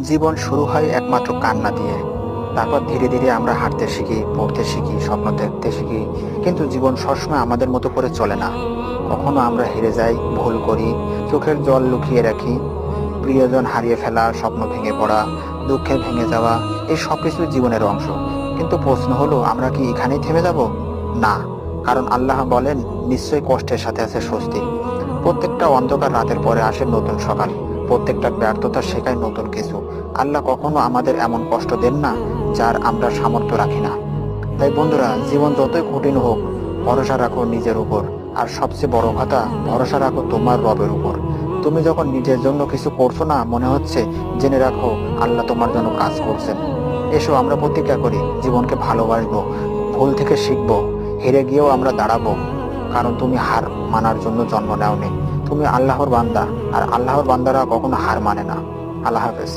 জীবন শুরু হয় একমাত্র কান্না দিয়ে। তারপর ধীরে ধীরে আমরা হাঁটতে শিখি, পড়তে শিখি, স্বপ্ন দেখতে শিখি। কিন্তু জীবন সবসময় আমাদের মতো করে চলে না। কখনো আমরা হেরে যাই, ভুল করি, চোখের জল লুকিয়ে রাখি, প্রিয়জন হারিয়ে ফেলা, স্বপ্ন ভেঙে পড়া, দুঃখে ভেঙে যাওয়া, এই সব কিছু জীবনের অংশ। কিন্তু প্রশ্ন হলো, আমরা কি এখানেই থেমে যাব? না, কারণ আল্লাহ বলেন, নিশ্চয়ই কষ্টের সাথে আছে স্বস্তি। প্রত্যেকটা অন্ধকার রাতের পরে আসে নতুন সকাল। প্রত্যেকটা ব্যর্থতা শেখায় নতুন কিছু। আল্লাহ কখনো আমাদের এমন কষ্ট দেন না যার আমরা সামর্থ্য রাখি না। তাই বন্ধুরা, জীবন যতই কঠিন হোক, ভরসা রাখো নিজের উপর। আর সবচেয়ে বড় কথা, ভরসা রাখো তোমার রবের উপর। তুমি যখন নিজের জন্য কিছু করছো না মনে হচ্ছে, জেনে রাখো আল্লাহ তোমার জন্য কাজ করছেন। এসো আমরা প্রতিজ্ঞা করি, জীবনকে ভালোবাসবো, ভুল থেকে শিখবো, হেরে গিয়েও আমরা দাঁড়াবো। কারণ তুমি হার মানার জন্য জন্ম নেওনি। তুমি আল্লাহর বান্দা, আর আল্লাহর বান্দারা কখনো হার মানে না। আল্লাহ হাফেজ।